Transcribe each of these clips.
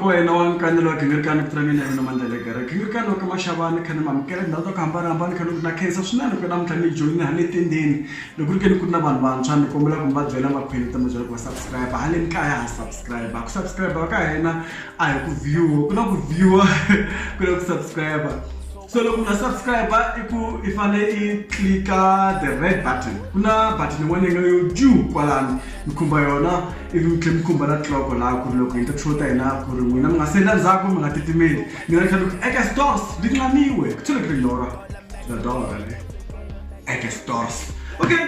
loko wena wa nkanelo wa gingirikani ku tramina yona mandlelegere gingirikani wa ka maxavani khani mamukela ndhawu to ku hambanahambana khani ku na khensa swinene ku namuntlha ni joyini hale tendeni loko ri ke ni ku ri na vanhu vantshwa ni kombela ku mi va byela makhwini ta mabyela ku va subscribe haleni kaya ha subscribe ku subscribe ka hina a hi ku view ku na ku view ku na ku subscribe so loko na subscribe i fane I clika the red button kuna button yin'wana yi nga yo juu kwalani mi khumba yona ivi mi tlhela mi khumba na clock laha ku ri loko hi ta show ta hina ku ri n'wina mi nga senda ndzhaku mi nga titimeli mi nga tlhela ku eka stores li tlamiwe ku tlhela ku ri lora la dollar le eka stores okay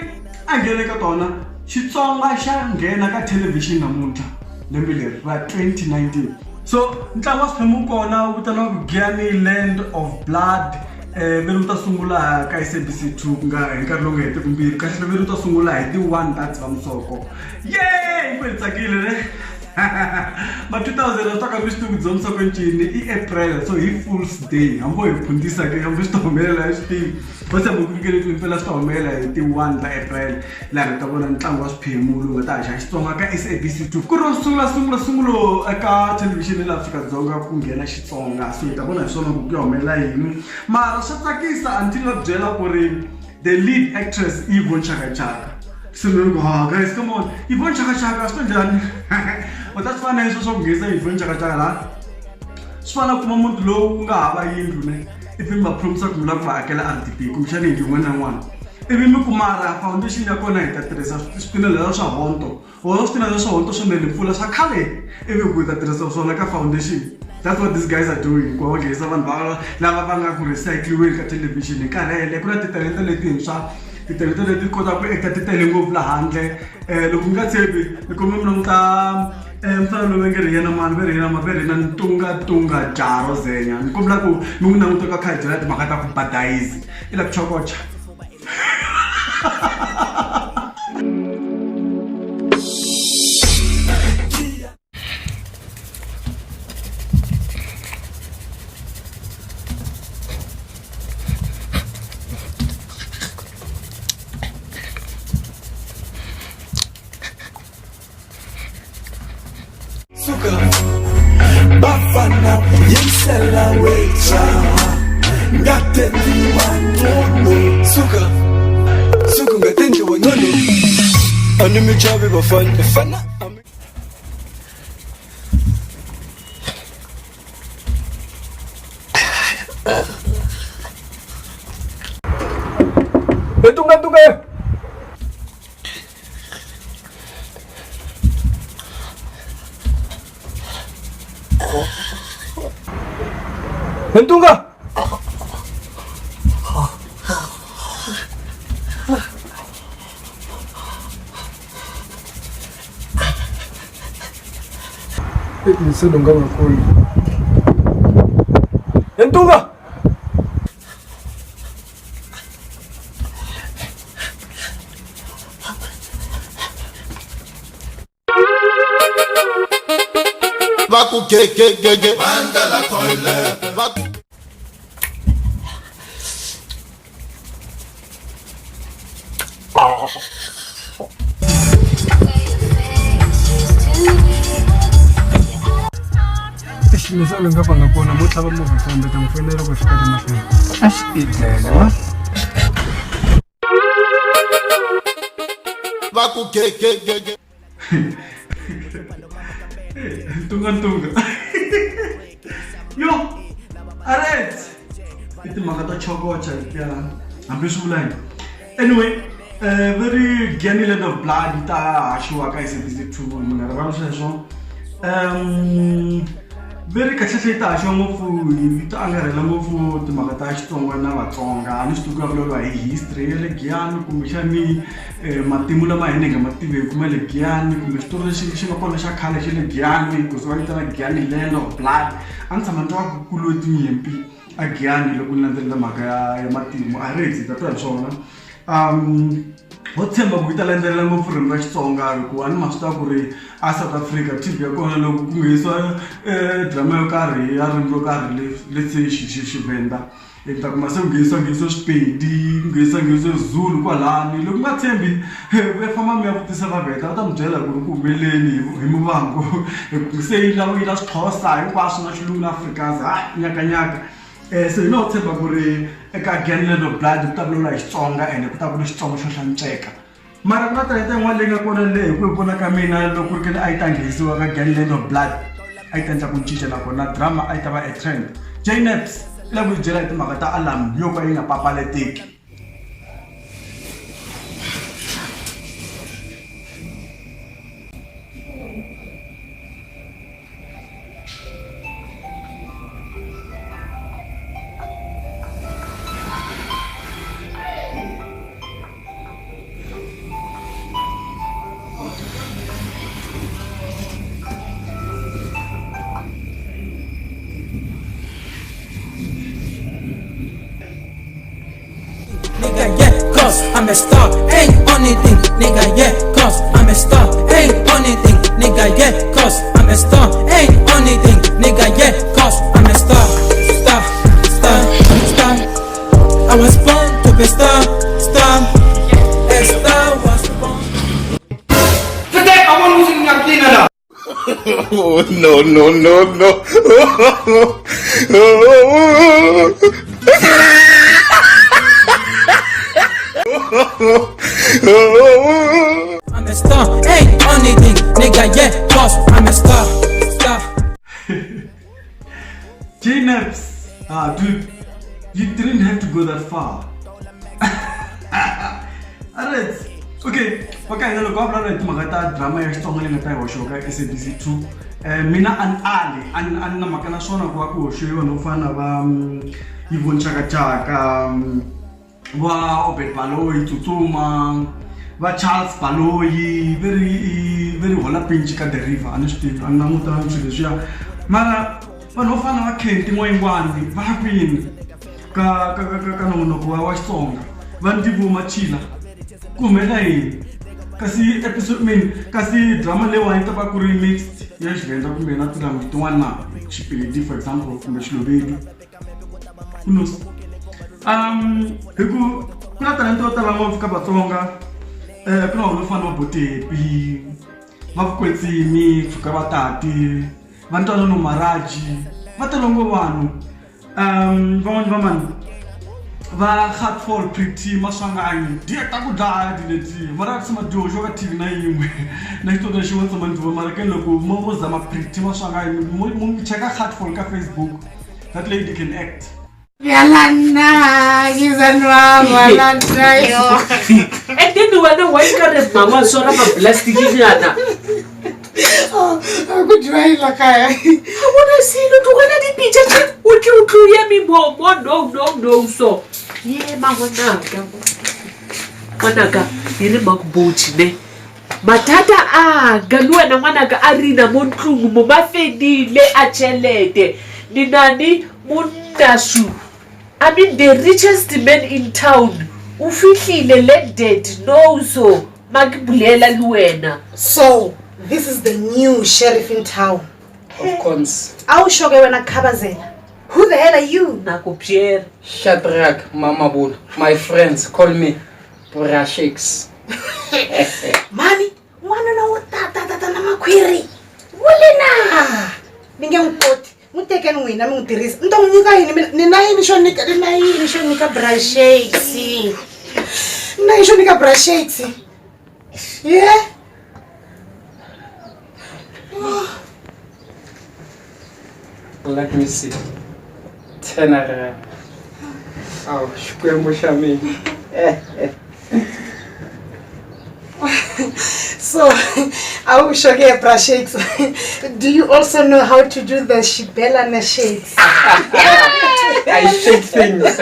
a nghene ka tona Xitsonga xa nghena ka television namuntlha lembe leri ra 2019 so ntlangu wa swiphemu kona wu vitaniwa ku Giyani Land of Blood veri ta sungula ka SABC2 ku nga hi nkarhi lowu nga heti kumbirhi kahle veri ta sungula hi ti 1 ta Dzivamisoko yey ku tsakile ne ma 2000 ta ka mi swi Dzivamisoko ncini I April so hi Fool's Day hambo hi phundisa ke hambo swi ta humelela hi swi bose mo kukele ku impela swi ta humelela hi ti 1 ta April laha ta vona ntlangu wa swiphemu lowu nga ta haxa Xitsonga ka SABC2 ku ro sungulo eka television la Afrika-Dzonga ku nghena Xitsonga so hi ta vona hi swona ku humelela yini mara swa tsakisa until va byela ku ri the lead actress Yvonne Chaka Chaka so guys come on Yvonne Chaka Chaka swi njhani u ta swi fana hi swo ku nghenisa Yvonne Chaka Chaka la swi fana kuma munhu lowu nga hava yindlu ne ivi mi va promise ku mi lava ku va akela RDP kumbexana yindlu yin'wana na yin'wana ivi mi kumara foundation ya kona hi ta tirhisa swipinelelo swa honto swipinelelo swa honto swo nele mpfula swa khale ivi ku hi ta tirhisa swona ka foundation that's what these guys are doing ku va nghenisa vanhu lava va nga ku recycliweni ka television hi nkarhi hele ku na titalenta letintshwa titalenta leti kota ku eka titele ngopfu la handle loko nga tshembi ni kombe mi languta mfana lowu nge ri yena mani ve ri na ntunga jaro zenya ni kombela ku mi n'wi languta ka khadi ra timhaka ta ku badayizi I la ku chokocha Bafana yimsela wecha ngatendiwa ngono suka ngatendiwa ngono animi chabe bafana Tunga Entunga! Nsununga ngakuli. Entunga! Vaku ke manda la toilet vaku Misalo nga panga kona mo tlhaba mo vifambe ta mfanelo ku fika emahlweni a swi idlele wa vaku ke Tunga yo alright itimhaka ta chokocha ya hambi swi vula anyway very Giyani Land of Blood ta haxiwa ka SABC2 munhu a rivala sweswo very kahle ta haxiwa ngopfu hi ta angarhela ngopfu timhaka ta Xitsonga na Vatsonga ni swi vulavuriwa hi history ya le Giyani kumbexani matimu lama hina hi nga ma tiveki kuma le Giyani kumbe xitori lexi xi nga kona xa khale xa le Giyani kusuka vitana Giyani Land of Blood a ni tshama ni twa ku kuliwe tinyimpi a Giyani loko ni landzelela mhaka ya matimu a ri hi ta twa hi swona ho tshemba ku yi ta landzelela ngopfu ririmi ra Xitsonga hikuva a ni ma swi tiva ku ri a South Africa TV ya kona loko ku nghenisiwa drama yo karhi ya ririmi ro karhi let's say Xivenda Lenta kuma sengisa Sepedi, ngisa Zulu kwalani. Loko nga tshembi ve famba mi ya vutisa va Venda ta mi byela ku ri ku humeleni hi Muvango. Se yi la Xixhosa hinkwaswo na Xilungu na Afrikaans. Nyaka. So yi no tshemba ku ri eka Gangland of Blood ku ta vulavula hi Xitsonga ende ku ta vulavula Xitsonga xo hlantsweka. Mara ku na talenta yin'wana leyi nga kona leyi hi ku vona ka mina loko ku ri ke a yi ta nghenisiwa ka Gangland of Blood a yi ta endla ku cinca nakona drama a yi ta va a trend. Jnaps i lava ku yi byela hi timhaka ta alarm yo ka yi nga papalateki. Nigga, yeah, cause I'm a star, ain't anything. Nigga, yeah, cause I'm a star, ain't anything. Nigga, yeah, cause I'm a star, ain't anything. Nigga, yeah, cause I'm a star. I was born to be star. A star was born. Today I want to sing a cleaner. Oh no. I'm a star, ain't anything. Nigga, yeah, cause I'm a star. Jnaps, dude, you didn't have to go that far. Alright, okay. Loko vulavula hi timhaka ta drama ya Xitsonga leyi nga ta yi hoxiwa ka SABC 2. Mina ani na mhaka na swona ku va ku hoxiwe vanhu vo fana na va Yvonne Chaka, va Obed Baloyi Tsutsuma, va Charles Baloyi, very hola pinch ka The River. Ani swi tivi, ani namuta na swilo leswiya. Mara vanhu vo fana va Kenti N'wayingwani va kwini ka nongonoko wa Xitsonga. Va Ntivo Machila ku humelela yini? Kasi drama leyiwani ta va ku ri mixed ya Xivenda kumbe na tilanguage tin'wana na Xipedi for example kumbe Xilovedi. Who knows? Ku na talenta yo tala ngopfu ka Vatsonga. Ku na vanhu vo fana va Botepi, va Vukwetsimi, Pfuka Vatati, va Ntwanano Maraji, va tele ngopfu vanhu. Van'wani va mani va Heartfall Pretty Maswanganyi dia ta ku dlaya dileti mara tsama jojo ka TV na yin'we na xitoto xin'we tsama ndzi mara ke loko mo zama Pretty Maswanganyi mo cheka Heartfall ka Facebook. That lady can act. Yalana, gizanwa malanda yo. And then the one why can't mama sort of a plastic yana. I could try like I want to see the one of the picture. Would you hear me more? No, so. Yeah, mama Managa, you remark boatine. Matata galua na managa arina montrungu mumafedi le achelete. Ninani mundasu. I mean the richest man in town. Ufihlile let dead no so Magbulela Luena. So, this is the new sheriff in town. Of course. I'll show you when I Kabazela. Who the hell are you? Nako Pierre. Shadrach, Mama Bull. My friends call me Brashakes. Mami, wanna know what that na query? Wulena. Ningyangpoti. Muteke nwina mi ngutirisa. Nto nyika yini ni na yini xo nika Brashakes. Na yini xo nika Brashakes. Yeah. Let me see. Tenere. Oh, Shkwembo Shami. So, I will show you Brashakes. Do you also know how to do the Shibela na shakes? I shake things.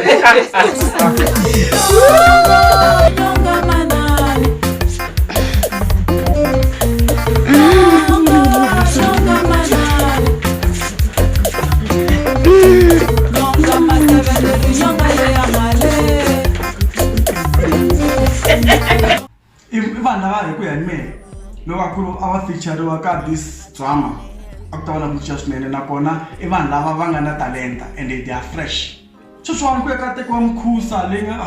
Even now, I admit, no, I could our feature work at this drama. October just made an apona, even lava vangana talenta, and they are fresh. Chuchwana ku ya ka tekiwa mukhusa leyi nga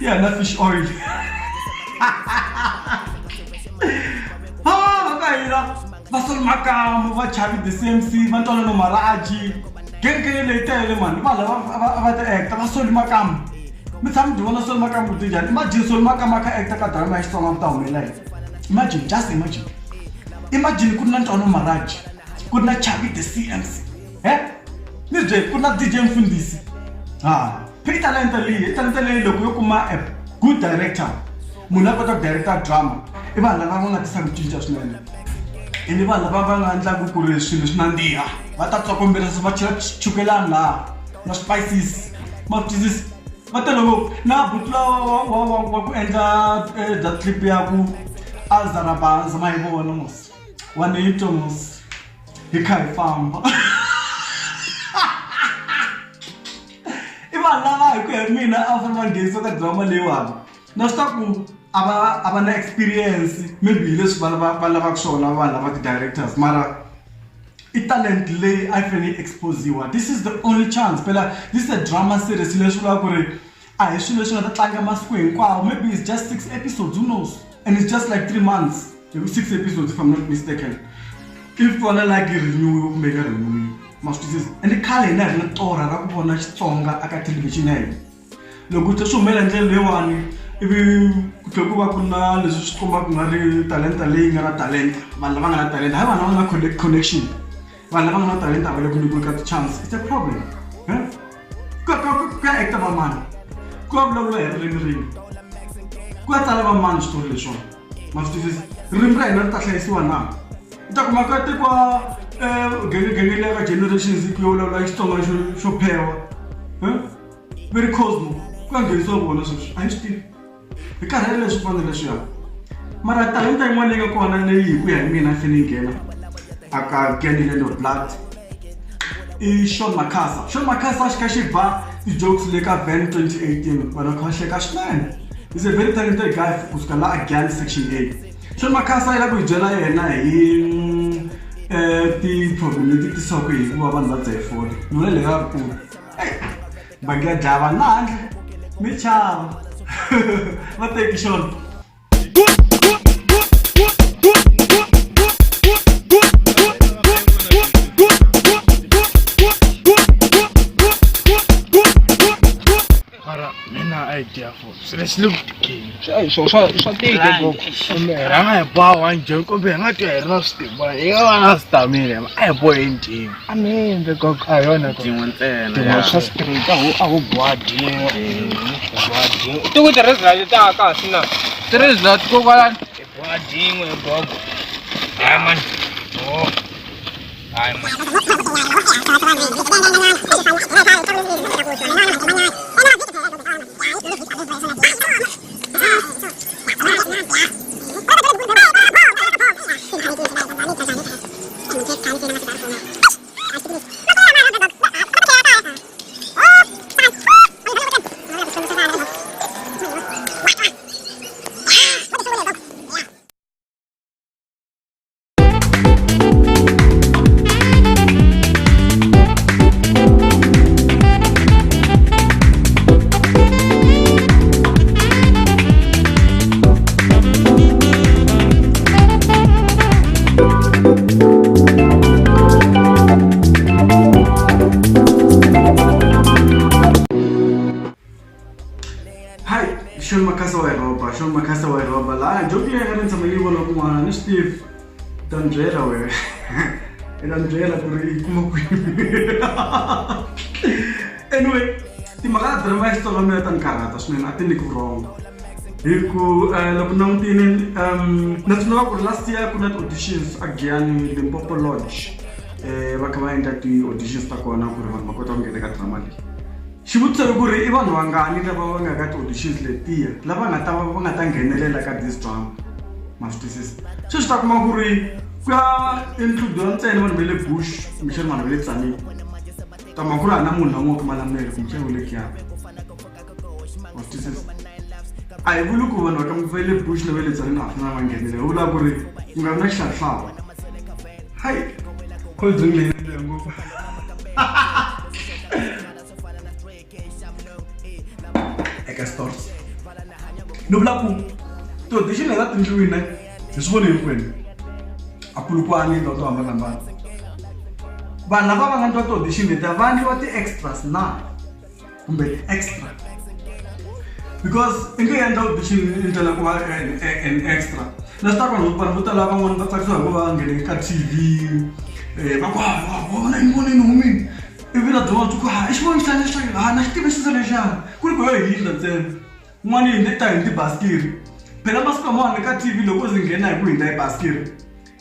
yana fish oil. Kaira Basol Makam, Vachavi the CMC, Mantolo Maraji, Genke later, man, Vala act, Basol Makam. But some do not Sol Makam with the imagine Sol Makamaka act a my strong of town. Imagine, just imagine. Imagine could not honor Maraj, could not chavi the CMC. Eh? This day could not DJ Fundisi. Peter Talentally, Lokuma, a good director. Munapata director drama. Iba nalabanga tisang teachers nene. Iniba nalabanga ndla kukureshi nandia. Batatso kombera sabachira chukelana. Na spices. Maptizis. Matelo na butla wa ku enda that trip yaku azaraba zamayibona mos. Waneyito mos. Ikai farm. Iba nala ku mina after ngezo ka drama lewa. Na stop abana experience maybe let's balaba kusona abana the directors mara talent lay I finally expose you. This is the only chance pela this is a drama series lesula kore I lesula that tlanga maskweng kwa maybe it's just 6 episodes, who knows, and it's just like 3 months, maybe 6 episodes if I'm not mistaken. If you wanna like renew mega renew must this and the calendar na tora ra kubona Xitsonga aka television yayi loko to shumela ndlela lewani ivi kutokuva kuna leswi swi komba ku nga ri talenta leyi nga na talenta vanhu lava nga na talenta hayi vanhu lava nga na connection vanhu lava nga na talenta a va le ku nyikiwa ka chance. It's a problem. Ku acta va mani ku vulavula hi ririmi ku tsala va mani switori leswiwani ma swi twisisa ririmi ra hina ri ta hlayisiwa na u ta kuma ka tekiwa genge leya ka generations ku yo vulavula Xitsonga xo phewa very cosmo ku nga nghenisiwa vona sweswi a hi swi tivi hi karhele leswi fanele leswiya mara talenta yin'wana leyi nga kona leyi hi ku ya hi mina fane nghena aka Land of Blood i Sean Makasa. Sean Makasa xi ka xi ba ti-jokes le ka Van 2018 vanhu kha hleka swinene. He's a very talented guy kusuka la again section 8. Sean Makasa ila ku hi byela yena hi ti-problem ti soko hi kuva vanhu va dzefona nole le ka kulu va nga dlava nandle mi chava va teki Sean. idea for so let's look so take go ranga ba wan je ko be nga te roast ba e ga stamina ai boy team I mean the go ayona ko tin'wana swa street a go bwadi to go tirhisa la ta ka sina tirhisa la ko kwala bwadi ngwe gogo ai man oh ai man Sean Makasa wa roba la joki ya garin samali bono kuma ni Steve Dandrela we Dandrela kuri kuma ku anyway ti magana drama sto lo me tan karata swinene a ti ni ku wrong hiku loko nangutini na tsuna ku last year kuna auditions again Limpopo Lodge va kha va endla ti auditions ta kona ku ri vanhu va kota ku nghena ka drama leyi. Xivutiso ku ri I vanhu vangani lava va nga ka ti-auditions letiya lava nga ta nghenelela ka this drama ma swi twisisa sweswi ta kuma ku ri ku ya include ntsena vanhu va le bush kumbexani vanhu va le tsanini ta kuma ku ri hana munhu lan'we wa kamalamele kumbexani wa le kiyapa ma swi twisisa a hi vuli ku vanhu va le bush na va le tsanini a fanele va nghenelela u vula ku ri ku nga vi na xihlawuhlawu hayi cold drink leyi ngopfu guest stars. No black to audition that in doing this one in Apulukwani to Amazon. But Nava to audition with the value of the extras now. Extra. Because in the end of audition and extra. Let's talk about Panuta Lava one that's actually getting a TV. Even a door to go, I want to say, I'm could go ahead money in the time the basket. Pelamas come on, the TV logos again, I go in that basket.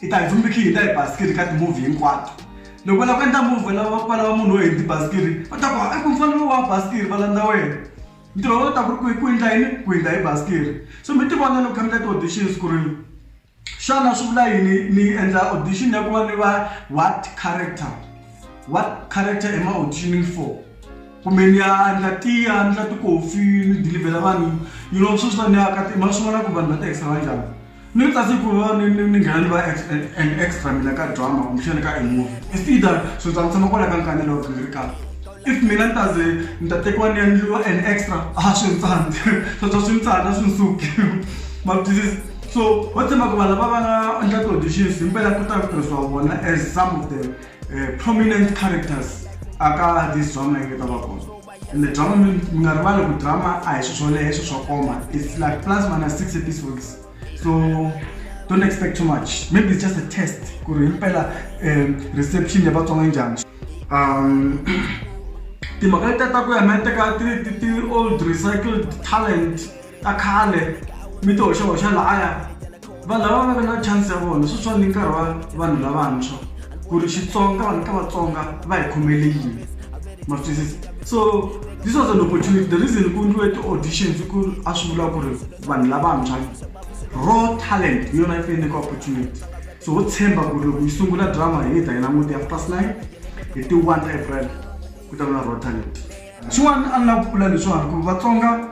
It has to be that basket cat movie in what? No, when I went to move when I was Palamuno in the basket, but I can find no basket, but on the way. Draw a quick that basket. So, Mr. One come to audition school. Shana Sula ni and the audition what character am I auditioning for? Kumenya and the tea and the coffee deliver one. You know, so that Masona Kuban extra. Not as if we were an extra Milaka drama, Mishanaka and movie. It's either so that some kind of Kirika. If Milantas the take one and you an extra Ashen Sand, so doesn't soup. But this is so what's the Magabana and that audition simple as some of the prominent characters aka this drama and the drama I it's like plus minus 6 episodes, so don't expect too much. Maybe it's just a test reception about the Magata old recycled talent akale mito shalaya valava na chance yavona so ninkarwa vanhu lavantshwa ku ri Xitsonga vanhu ka Vatsonga va hi khomelekile so this was an opportunity. The reason ku ndliwe ti-auditions ku a swi vula ku ri vanhu lavantshwa raw talent yona yi fanele opportunity, so wo tshemba ku ri yi sungula drama hi ta yi languti ya +9 hi ti 1 April ku ta va raw talent. Xin'wana a ni lava ku vula leswiwani ku Vatsonga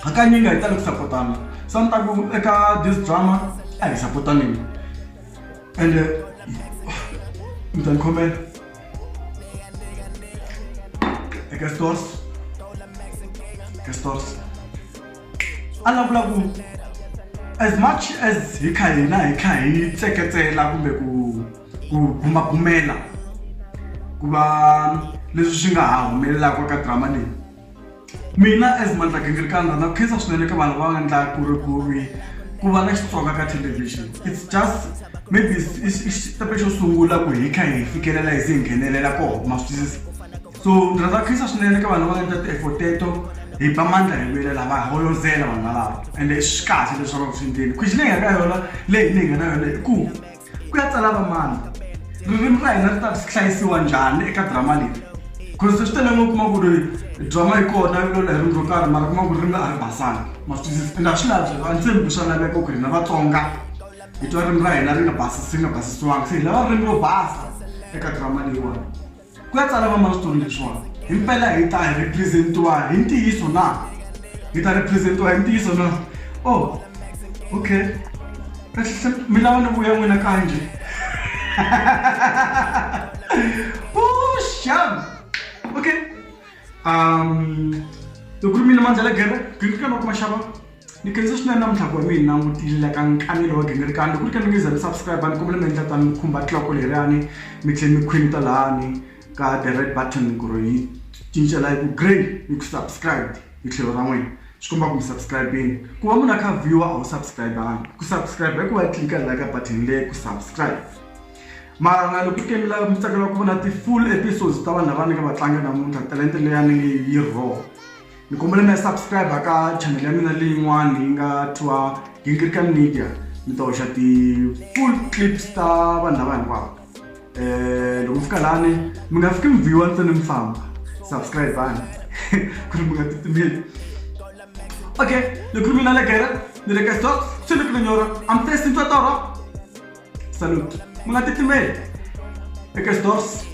hakanyingi hi tali ku sapotana santaku eka this drama a hi sapotaneni and mi ta ni khomela eka stores a ni vula ku as much as hi kha hi tseketsela kumbe ku bumabumela ku va leswi swi nga ha humelelaka ka drama leyi, mina as Mandla Gingirikana na khensa swinene ka vanhu va nga endla ku va na Xitsonga ka television. It's just maybe xitepe xo sungula ku hi kha hi fikelela hi se nghenelela koho maswisisi, so ndzi rhandza khensa swinene ka vanhu va nga endla ti-effort teto hi ba mandla hi lwelela va holozela vanhu valava and swi kahle leswaku swi endleni khwixi leyi nga ka yona leyi ni nga na yona i ku ya tsala vamani ririmi ra hina ri ta hlayisiwa njhani eka drama leyi, because swi tele ngopfu kuma ku ri drama yi kona yi vulavula hi ririmi ro karhi mara kuma ku ririmi a ri basanga maswisisi and a swi lavi a ni tshembi swa laveka ku ri hina Vatsonga hi twa ririmi ra hina ri nga basisiwanga, se hi lava ririmi ro basa eka drama leyiwani. Ku ya tsala vamani switori leswiwani hi mpela hi ta representiwa hi ntiyiso na, hi ta representiwa hi ntiyiso na. Oh okay, mi lava ni vuya n'wina kanje sham okay. Loko ri mina Mandla Gingirikana wa ku maxava ni khensa swinene namuntlha ku va mi hi langutile ka nkanelo wa Gingirikana. Loko ri ka mi nge za mi subscribe ni kombela mi endla tani mi khumba tlhoko leriyani mi tlhela mi khwinita lahani ka the red button ku ri yi cincela hi ku grey hi ku subscribe hi tlhelo ra n'wina, swi komba ku mi subscribeni. Ku va munhu a kha viewer a wu subscribe-angi, ku subscribe hi ku va tlika la ka button leyi ku subscribe. Mara na loko ke mi lava mi tsakela ku vona ti-full episodes ta vanhu lava ni nga va tlanga namuntlha, talente leyani yi raw, ni kombela mi subscribe ka channel ya mina leyin'wana yi nga thwa Gingirikana Media. Mi ta hoxa ti-full clips ta vanhu lava hinkwavo. Loko mi fika lani mi nga fiki mi viewer ntsena mi famba, subscribe-ani ku ri mi nga titimeli. Okay, loko ri mina legera ni le ka stocks se le ku lenyora am testing to toro. Salute. Mga titimel eka stores